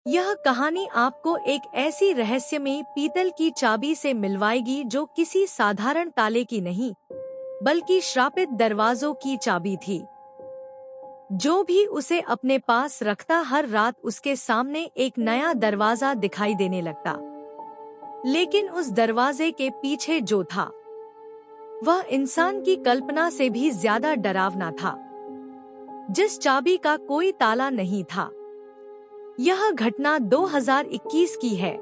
यह कहानी आपको एक ऐसी रहस्यमयी पीतल की चाबी से मिलवाएगी जो किसी साधारण ताले की नहीं, बल्कि श्रापित दरवाजों की चाबी थी। जो भी उसे अपने पास रखता, हर रात उसके सामने एक नया दरवाजा दिखाई देने लगता। लेकिन उस दरवाजे के पीछे जो था, वह इंसान की कल्पना से भी ज्यादा डरावना था। जिस चाबी का कोई ताला नहीं था। यह घटना 2021 की है।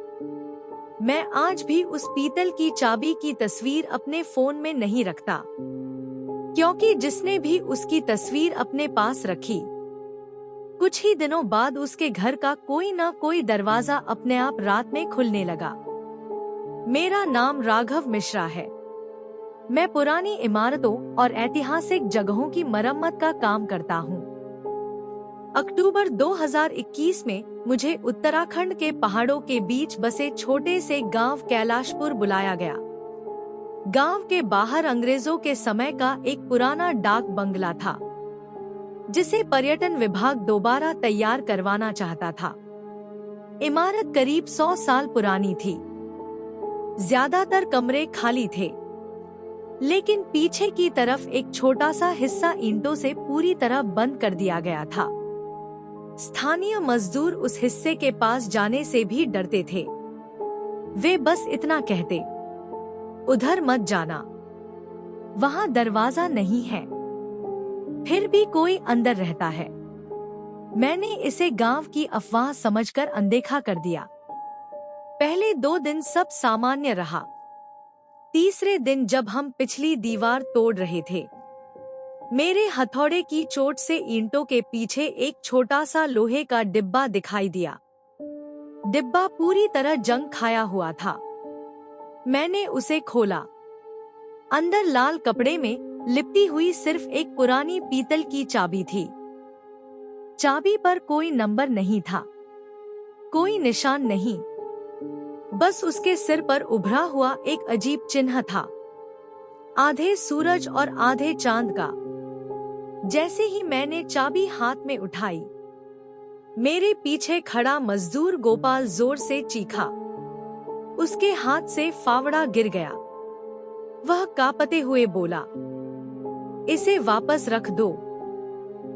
मैं आज भी उस पीतल की चाबी की तस्वीर अपने फोन में नहीं रखता, क्योंकि जिसने भी उसकी तस्वीर अपने पास रखी, कुछ ही दिनों बाद उसके घर का कोई न कोई दरवाजा अपने आप रात में खुलने लगा। मेरा नाम राघव मिश्रा है। मैं पुरानी इमारतों और ऐतिहासिक जगहों की मरम्मत का काम करता हूँ। अक्टूबर 2021 में मुझे उत्तराखंड के पहाड़ों के बीच बसे छोटे से गांव कैलाशपुर बुलाया गया। गांव के बाहर अंग्रेजों के समय का एक पुराना डाक बंगला था, जिसे पर्यटन विभाग दोबारा तैयार करवाना चाहता था। इमारत करीब 100 साल पुरानी थी। ज्यादातर कमरे खाली थे, लेकिन पीछे की तरफ एक छोटा सा हिस्सा ईंटों से पूरी तरह बंद कर दिया गया था। स्थानीय मजदूर उस हिस्से के पास जाने से भी डरते थे। वे बस इतना कहते, उधर मत जाना, वहां दरवाजा नहीं है। फिर भी कोई अंदर रहता है। मैंने इसे गांव की अफवाह समझकर अनदेखा कर दिया। पहले 2 दिन सब सामान्य रहा। तीसरे दिन जब हम पिछली दीवार तोड़ रहे थे, मेरे हथौड़े की चोट से ईंटों के पीछे एक छोटा सा लोहे का डिब्बा दिखाई दिया। डिब्बा पूरी तरह जंग खाया हुआ था। मैंने उसे खोला। अंदर लाल कपड़े में लिपटी हुई सिर्फ एक पुरानी पीतल की चाबी थी। चाबी पर कोई नंबर नहीं था, कोई निशान नहीं, बस उसके सिर पर उभरा हुआ एक अजीब चिन्ह था, आधे सूरज और आधे चांद का। जैसे ही मैंने चाबी हाथ में उठाई, मेरे पीछे खड़ा मजदूर गोपाल जोर से चीखा। उसके हाथ से फावड़ा गिर गया। वह कांपते हुए बोला, इसे वापस रख दो,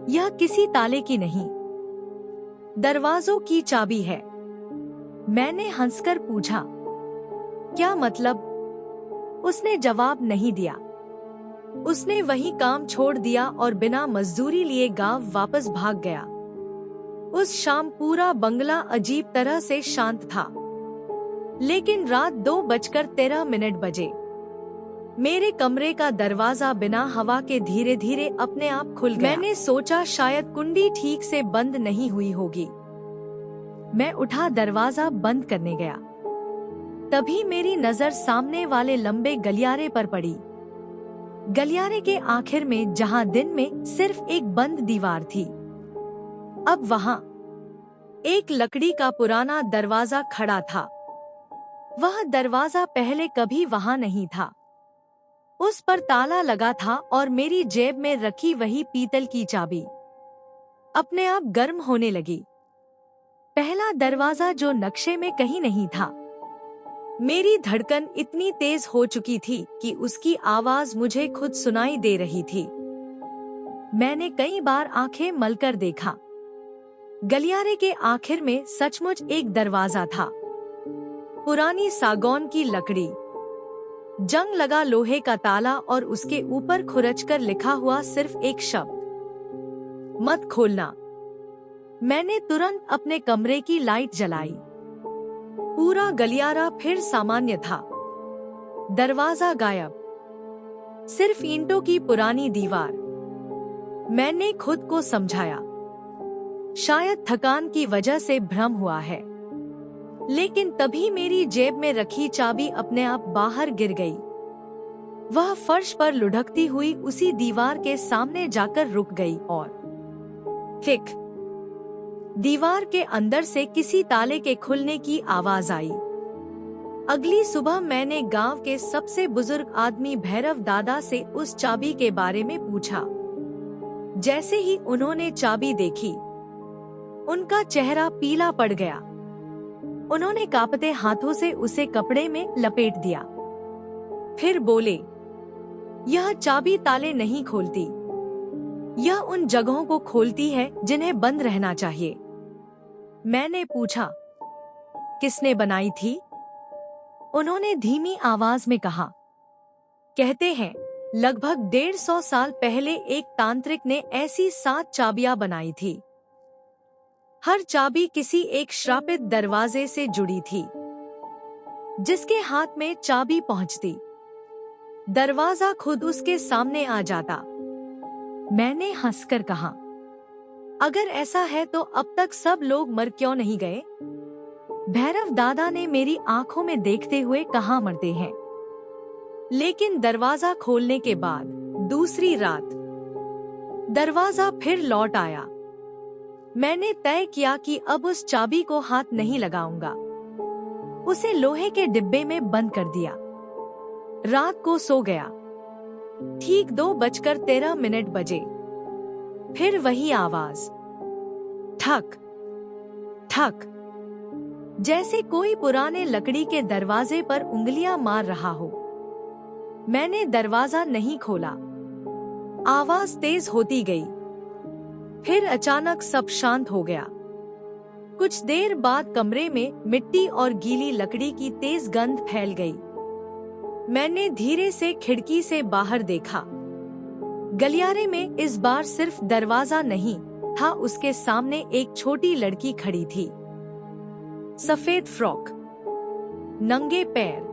यह किसी ताले की नहीं, दरवाजों की चाबी है। मैंने हंसकर पूछा, क्या मतलब? उसने जवाब नहीं दिया। उसने वही काम छोड़ दिया और बिना मजदूरी लिए गांव वापस भाग गया। उस शाम पूरा बंगला अजीब तरह से शांत था। लेकिन रात 2:13 बजे मेरे कमरे का दरवाजा बिना हवा के धीरे धीरे अपने आप खुल गया। मैंने सोचा शायद कुंडी ठीक से बंद नहीं हुई होगी। मैं उठा दरवाजा बंद करने गया। तभी मेरी नजर सामने वाले लंबे गलियारे पर पड़ी। गलियारे के आखिर में, जहां दिन में सिर्फ एक बंद दीवार थी, अब वहां एक लकड़ी का पुराना दरवाजा खड़ा था। वह दरवाजा पहले कभी वहां नहीं था। उस पर ताला लगा था और मेरी जेब में रखी वही पीतल की चाबी अपने आप गर्म होने लगी। पहला दरवाजा जो नक्शे में कहीं नहीं था। मेरी धड़कन इतनी तेज हो चुकी थी कि उसकी आवाज मुझे खुद सुनाई दे रही थी। मैंने कई बार आंखें मलकर देखा। गलियारे के आखिर में सचमुच एक दरवाजा था। पुरानी सागौन की लकड़ी, जंग लगा लोहे का ताला और उसके ऊपर खुरचकर लिखा हुआ सिर्फ एक शब्द, मत खोलना। मैंने तुरंत अपने कमरे की लाइट जलाई। पूरा गलियारा फिर सामान्य था। दरवाजा गायब, सिर्फ ईंटों की पुरानी दीवार। मैंने खुद को समझाया, शायद थकान की वजह से भ्रम हुआ है। लेकिन तभी मेरी जेब में रखी चाबी अपने आप बाहर गिर गई। वह फर्श पर लुढ़कती हुई उसी दीवार के सामने जाकर रुक गई और क्लिक, दीवार के अंदर से किसी ताले के खुलने की आवाज आई। अगली सुबह मैंने गांव के सबसे बुजुर्ग आदमी भैरव दादा से उस चाबी के बारे में पूछा। जैसे ही उन्होंने चाबी देखी, उनका चेहरा पीला पड़ गया। उन्होंने कांपते हाथों से उसे कपड़े में लपेट दिया। फिर बोले, यह चाबी ताले नहीं खोलती, यह उन जगहों को खोलती है जिन्हें बंद रहना चाहिए। मैंने पूछा, किसने बनाई थी? उन्होंने धीमी आवाज में कहा, कहते हैं लगभग 150 साल पहले एक तांत्रिक ने ऐसी 7 चाबियां बनाई थी। हर चाबी किसी एक श्रापित दरवाजे से जुड़ी थी। जिसके हाथ में चाबी पहुंचती, दरवाजा खुद उसके सामने आ जाता। मैंने हंसकर कहा, अगर ऐसा है तो अब तक सब लोग मर क्यों नहीं गए? भैरव दादा ने मेरी आंखों में देखते हुए कहा, मरते हैं। लेकिन दरवाजा खोलने के बाद दूसरी रात दरवाजा फिर लौट आया। मैंने तय किया कि अब उस चाबी को हाथ नहीं लगाऊंगा। उसे लोहे के डिब्बे में बंद कर दिया। रात को सो गया। ठीक 2:13 बजे फिर वही आवाज, ठक ठक, जैसे कोई पुराने लकड़ी के दरवाजे पर उंगलियां मार रहा हो। मैंने दरवाजा नहीं खोला। आवाज तेज होती गई। फिर अचानक सब शांत हो गया। कुछ देर बाद कमरे में मिट्टी और गीली लकड़ी की तेज गंध फैल गई। मैंने धीरे से खिड़की से बाहर देखा। गलियारे में इस बार सिर्फ दरवाजा नहीं था, उसके सामने एक छोटी लड़की खड़ी थी। सफेद फ्रॉक, नंगे पैर,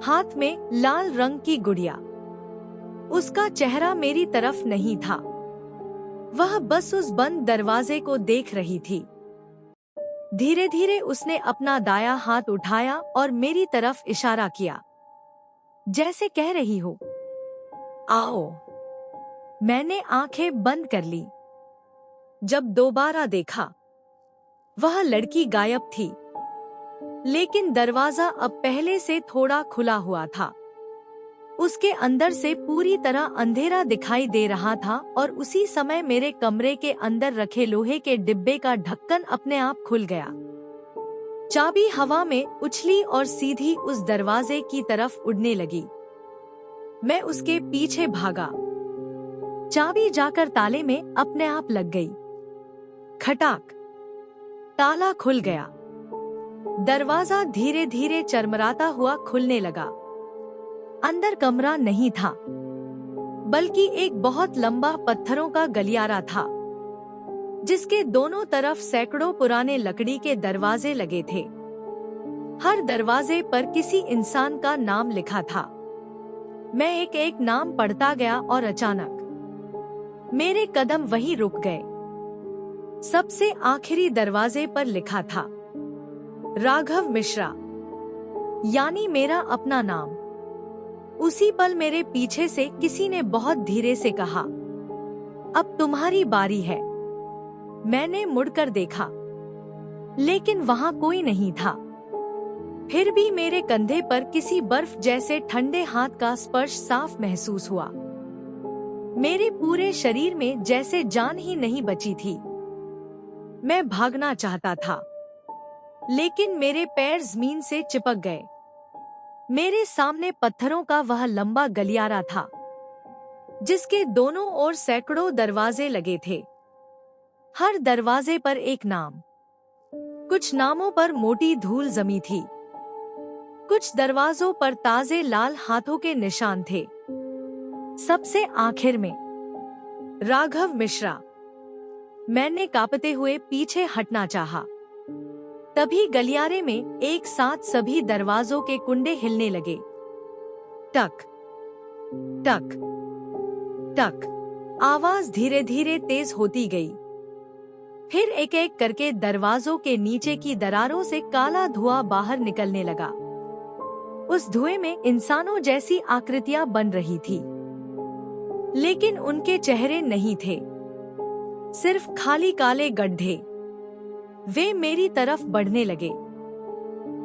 हाथ में लाल रंग की गुड़िया। उसका चेहरा मेरी तरफ नहीं था। वह बस उस बंद दरवाजे को देख रही थी। धीरे धीरे उसने अपना दायां हाथ उठाया और मेरी तरफ इशारा किया, जैसे कह रही हो, आओ। मैंने आंखें बंद कर ली। जब दोबारा देखा, वह लड़की गायब थी, लेकिन दरवाजा अब पहले से थोड़ा खुला हुआ था। उसके अंदर से पूरी तरह अंधेरा दिखाई दे रहा था और उसी समय मेरे कमरे के अंदर रखे लोहे के डिब्बे का ढक्कन अपने आप खुल गया। चाबी हवा में उछली और सीधी उस दरवाजे की तरफ उड़ने लगी। मैं उसके पीछे भागा। चाबी जाकर ताले में अपने आप लग गई। खटाक, ताला खुल गया। दरवाजा धीरे धीरे चरमराता हुआ खुलने लगा। अंदर कमरा नहीं था, बल्कि एक बहुत लंबा पत्थरों का गलियारा था, जिसके दोनों तरफ सैकड़ों पुराने लकड़ी के दरवाजे लगे थे। हर दरवाजे पर किसी इंसान का नाम लिखा था। मैं एक एक नाम पढ़ता गया और अचानक मेरे कदम वहीं रुक गए। सबसे आखिरी दरवाजे पर लिखा था, राघव मिश्रा, यानी मेरा अपना नाम। उसी पल मेरे पीछे से किसी ने बहुत धीरे से कहा, अब तुम्हारी बारी है। मैंने मुड़कर देखा, लेकिन वहां कोई नहीं था। फिर भी मेरे कंधे पर किसी बर्फ जैसे ठंडे हाथ का स्पर्श साफ महसूस हुआ। मेरे पूरे शरीर में जैसे जान ही नहीं बची थी। मैं भागना चाहता था, लेकिन मेरे पैर जमीन से चिपक गए। मेरे सामने पत्थरों का वह लंबा गलियारा था, जिसके दोनों ओर सैकड़ों दरवाजे लगे थे। हर दरवाजे पर एक नाम। कुछ नामों पर मोटी धूल जमी थी। कुछ दरवाजों पर ताजे लाल हाथों के निशान थे। सबसे आखिर में, राघव मिश्रा। मैंने कांपते हुए पीछे हटना चाहा। तभी गलियारे में एक साथ सभी दरवाजों के कुंडे हिलने लगे। टक टक टक, आवाज धीरे धीरे तेज होती गई। फिर एक एक करके दरवाजों के नीचे की दरारों से काला धुआं बाहर निकलने लगा। उस धुएं में इंसानों जैसी आकृतियां बन रही थी, लेकिन उनके चेहरे नहीं थे, सिर्फ खाली काले गड्ढे। वे मेरी तरफ बढ़ने लगे।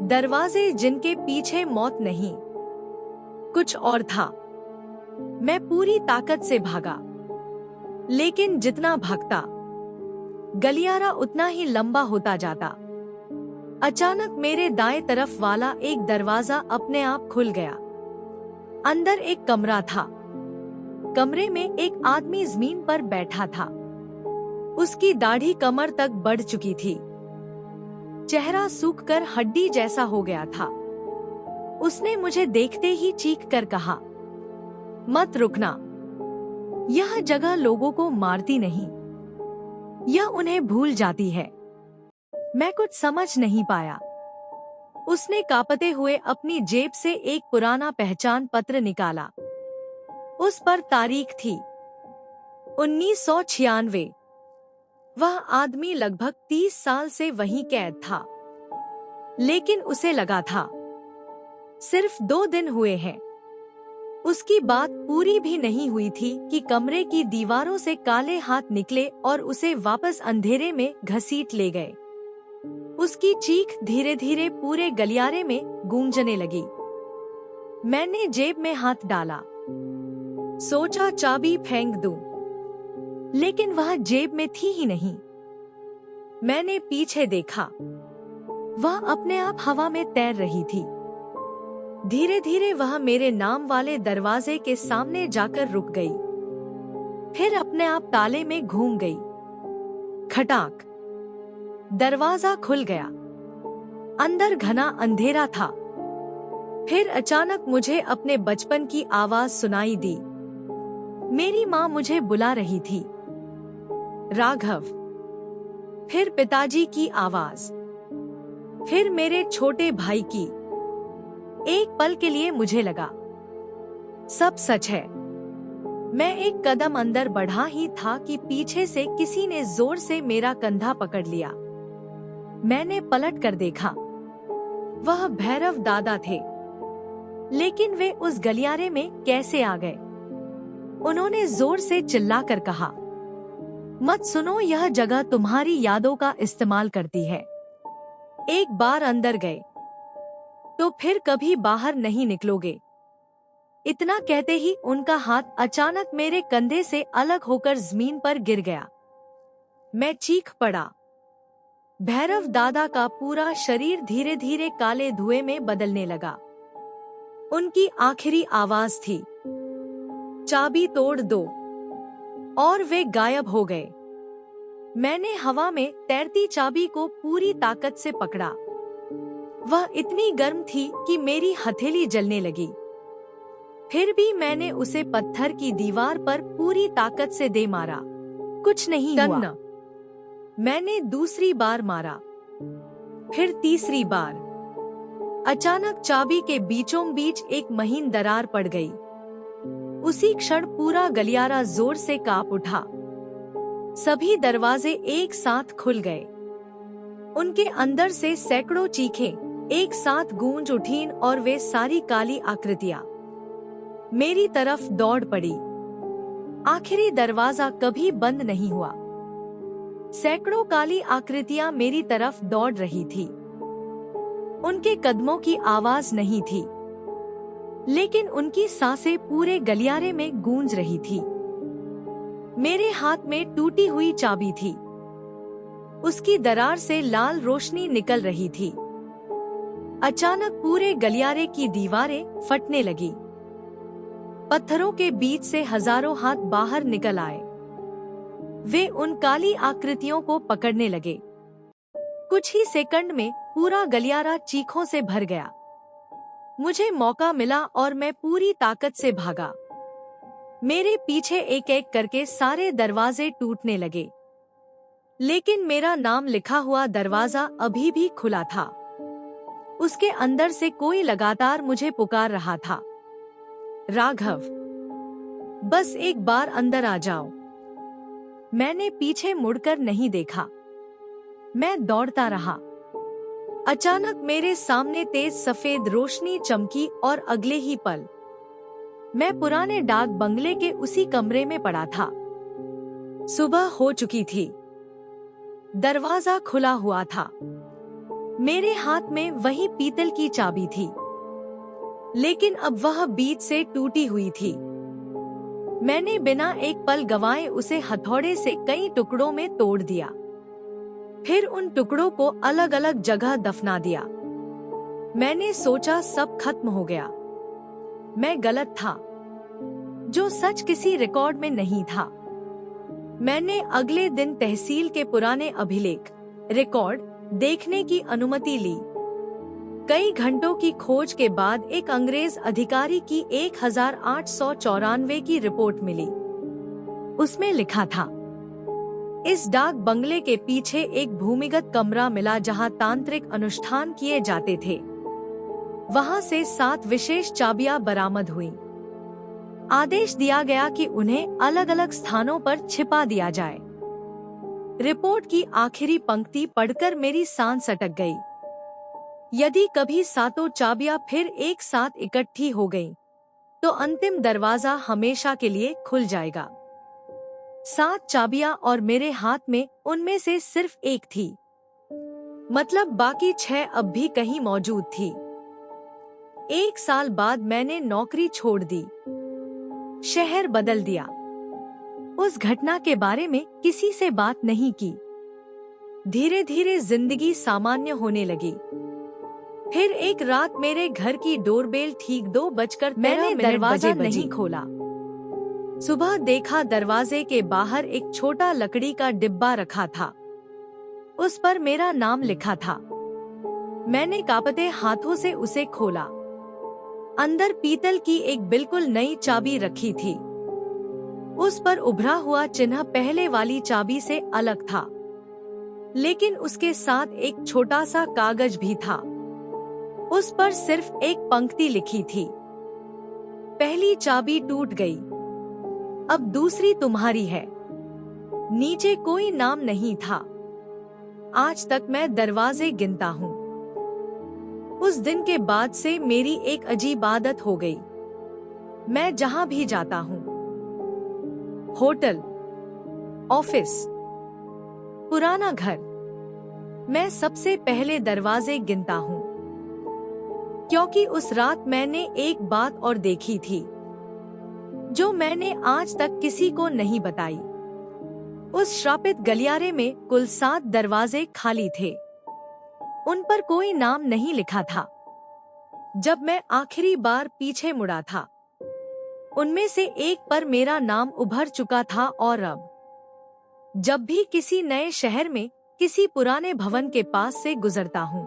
दरवाजे जिनके पीछे मौत नहीं, कुछ और था। मैं पूरी ताकत से भागा, लेकिन जितना भागता, गलियारा उतना ही लंबा होता जाता। अचानक मेरे दाएं तरफ वाला एक दरवाजा अपने आप खुल गया। अंदर एक कमरा था। कमरे में एक आदमी जमीन पर बैठा था। उसकी दाढ़ी कमर तक बढ़ चुकी थी। चेहरा सूखकर हड्डी जैसा हो गया था। उसने मुझे देखते ही चीख कर कहा, मत रुकना। यह जगह लोगों को मारती नहीं, यह उन्हें भूल जाती है। मैं कुछ समझ नहीं पाया। उसने कांपते हुए अपनी जेब से एक पुराना पहचान पत्र निकाला। उस पर तारीख थी 1996। वह आदमी लगभग 30 साल से वहीं कैद था, लेकिन उसे लगा था सिर्फ 2 दिन हुए हैं। उसकी बात पूरी भी नहीं हुई थी कि कमरे की दीवारों से काले हाथ निकले और उसे वापस अंधेरे में घसीट ले गए। उसकी चीख धीरे धीरे पूरे गलियारे में गूंजने लगी। मैंने जेब में हाथ डाला, सोचा चाबी फेंक दूं, लेकिन वह जेब में थी ही नहीं। मैंने पीछे देखा, वह अपने आप हवा में तैर रही थी। धीरे धीरे वह मेरे नाम वाले दरवाजे के सामने जाकर रुक गई, फिर अपने आप ताले में घूम गई। खटाक, दरवाजा खुल गया। अंदर घना अंधेरा था। फिर अचानक मुझे अपने बचपन की आवाज सुनाई दी। मेरी माँ मुझे बुला रही थी, राघव। फिर पिताजी की आवाज, फिर मेरे छोटे भाई की। एक पल के लिए मुझे लगा सब सच है। मैं एक कदम अंदर बढ़ा ही था कि पीछे से किसी ने जोर से मेरा कंधा पकड़ लिया। मैंने पलट कर देखा, वह भैरव दादा थे। लेकिन वे उस गलियारे में कैसे आ गए? उन्होंने जोर से चिल्लाकर कहा, मत सुनो, यह जगह तुम्हारी यादों का इस्तेमाल करती है। एक बार अंदर गए तो फिर कभी बाहर नहीं निकलोगे। इतना कहते ही उनका हाथ अचानक मेरे कंधे से अलग होकर जमीन पर गिर गया। मैं चीख पड़ा। भैरव दादा का पूरा शरीर धीरे धीरे काले धुएं में बदलने लगा। उनकी आखिरी आवाज थी, चाबी तोड़ दो, और वे गायब हो गए। मैंने हवा में तैरती चाबी को पूरी ताकत से पकड़ा। वह इतनी गर्म थी कि मेरी हथेली जलने लगी। फिर भी मैंने उसे पत्थर की दीवार पर पूरी ताकत से दे मारा। कुछ नहीं हुआ। मैंने दूसरी बार मारा, फिर तीसरी बार। अचानक चाबी के बीचों बीच एक महीन दरार पड़ गई। उसी क्षण पूरा गलियारा जोर से कांप उठा। सभी दरवाजे एक साथ खुल गए। उनके अंदर से सैकड़ों चीखें एक साथ गूंज उठीं और वे सारी काली आकृतियां मेरी तरफ दौड़ पड़ी। आखिरी दरवाजा कभी बंद नहीं हुआ। सैकड़ों काली आकृतियां मेरी तरफ दौड़ रही थी। उनके कदमों की आवाज नहीं थी, लेकिन उनकी सांसें पूरे गलियारे में गूंज रही थी। मेरे हाथ में टूटी हुई चाबी थी। उसकी दरार से लाल रोशनी निकल रही थी। अचानक पूरे गलियारे की दीवारें फटने लगी। पत्थरों के बीच से हजारों हाथ बाहर निकल आए। वे उन काली आकृतियों को पकड़ने लगे। कुछ ही सेकंड में पूरा गलियारा चीखों से भर गया। मुझे मौका मिला और मैं पूरी ताकत से भागा। मेरे पीछे एक एक करके सारे दरवाजे टूटने लगे, लेकिन मेरा नाम लिखा हुआ दरवाजा अभी भी खुला था। उसके अंदर से कोई लगातार मुझे पुकार रहा था, राघव, बस एक बार अंदर आ जाओ। मैंने पीछे मुड़कर नहीं देखा। मैं दौड़ता रहा। अचानक मेरे सामने तेज सफेद रोशनी चमकी और अगले ही पल मैं पुराने डाक बंगले के उसी कमरे में पड़ा था। सुबह हो चुकी थी। दरवाजा खुला हुआ था। मेरे हाथ में वही पीतल की चाबी थी, लेकिन अब वह बीच से टूटी हुई थी। मैंने बिना एक पल गवाए उसे हथौड़े से कई टुकड़ों में तोड़ दिया। फिर उन टुकड़ों को अलग अलग जगह दफना दिया। मैंने सोचा सब खत्म हो गया। मैं गलत था। जो सच किसी रिकॉर्ड में नहीं था। मैंने अगले दिन तहसील के पुराने अभिलेख रिकॉर्ड देखने की अनुमति ली। कई घंटों की खोज के बाद एक अंग्रेज अधिकारी की 1894 की रिपोर्ट मिली। उसमें लिखा था, इस डाक बंगले के पीछे एक भूमिगत कमरा मिला जहां तांत्रिक अनुष्ठान किए जाते थे। वहां से 7 विशेष चाबियां बरामद हुई। आदेश दिया गया कि उन्हें अलग अलग स्थानों पर छिपा दिया जाए। रिपोर्ट की आखिरी पंक्ति पढ़कर मेरी सांस अटक गई। यदि कभी 7 चाबियां फिर एक साथ इकट्ठी हो गईं, तो अंतिम दरवाजा हमेशा के लिए खुल जाएगा। 7 चाबियां और मेरे हाथ में उनमें से सिर्फ एक थी। मतलब बाकी 6 अब भी कहीं मौजूद थी। 1 साल बाद मैंने नौकरी छोड़ दी। शहर बदल दिया। उस घटना के बारे में किसी से बात नहीं की। धीरे धीरे जिंदगी सामान्य होने लगी। फिर एक रात मेरे घर की डोरबेल ठीक 2 बजकर मैंने दरवाजा नहीं खोला। सुबह देखा दरवाजे के बाहर एक छोटा लकड़ी का डिब्बा रखा था। उस पर मेरा नाम लिखा था। मैंने कांपते हाथों से उसे खोला। अंदर पीतल की एक बिल्कुल नई चाबी रखी थी। उस पर उभरा हुआ चिन्ह पहले वाली चाबी से अलग था, लेकिन उसके साथ एक छोटा सा कागज भी था। उस पर सिर्फ एक पंक्ति लिखी थी, पहली चाबी टूट गई, अब दूसरी तुम्हारी है। नीचे कोई नाम नहीं था। आज तक मैं दरवाजे गिनता हूँ। उस दिन के बाद से मेरी एक अजीब आदत हो गई। मैं जहां भी जाता हूँ, होटल, ऑफिस, पुराना घर, मैं सबसे पहले दरवाजे गिनता हूँ। क्योंकि उस रात मैंने एक बात और देखी थी, जो मैंने आज तक किसी को नहीं बताई। उस श्रापित गलियारे में कुल 7 दरवाजे खाली थे। उन पर कोई नाम नहीं लिखा था। जब मैं आखिरी बार पीछे मुड़ा था, उनमें से एक पर मेरा नाम उभर चुका था। और अब जब भी किसी नए शहर में किसी पुराने भवन के पास से गुजरता हूँ,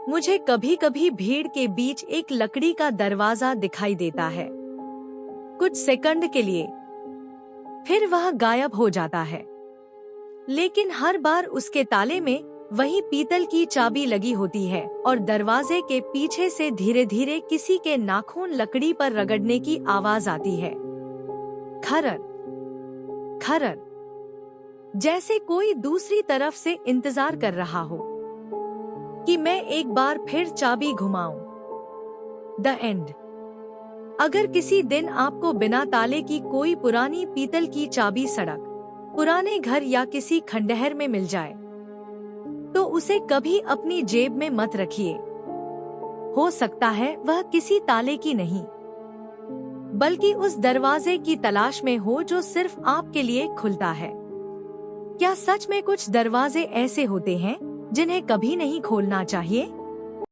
मुझे कभी कभी भीड़ के बीच एक लकड़ी का दरवाजा दिखाई देता है, कुछ सेकंड के लिए, फिर वह गायब हो जाता है। लेकिन हर बार उसके ताले में वही पीतल की चाबी लगी होती है और दरवाजे के पीछे से धीरे धीरे किसी के नाखून लकड़ी पर रगड़ने की आवाज आती है। खरर खरर, जैसे कोई दूसरी तरफ से इंतजार कर रहा हो कि मैं एक बार फिर चाबी घुमाऊं। The end. अगर किसी दिन आपको बिना ताले की कोई पुरानी पीतल की चाबी सड़क, पुराने घर या किसी खंडहर में मिल जाए, तो उसे कभी अपनी जेब में मत रखिए। हो सकता है वह किसी ताले की नहीं, बल्कि उस दरवाजे की तलाश में हो जो सिर्फ आपके लिए खुलता है। क्या सच में कुछ दरवाजे ऐसे होते हैं जिन्हें कभी नहीं खोलना चाहिए?